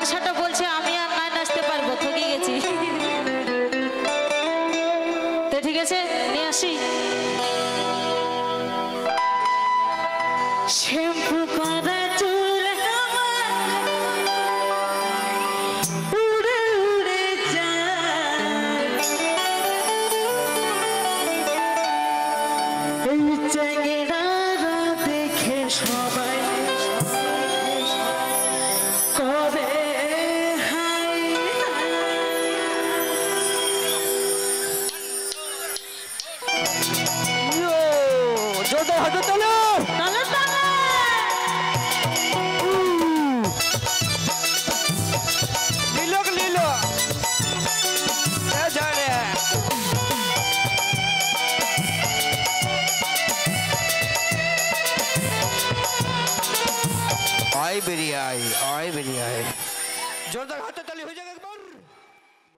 মাংসটা বলছে আমি আর না নাচতে পারবো, ঠকে গেছি। তো ঠিক আছে, নিয়ে আসি। শ্যাম্পু করা চুল উড়ে উড়ে যায়, এই চেহারা দেখে সবাই করে হাই জোরদার হাতে তোলো। আয় বেরিয়ে আয়, আয় বেরিয়ে আয়। জোরদার হাতে তালি হয়ে যাক একবার।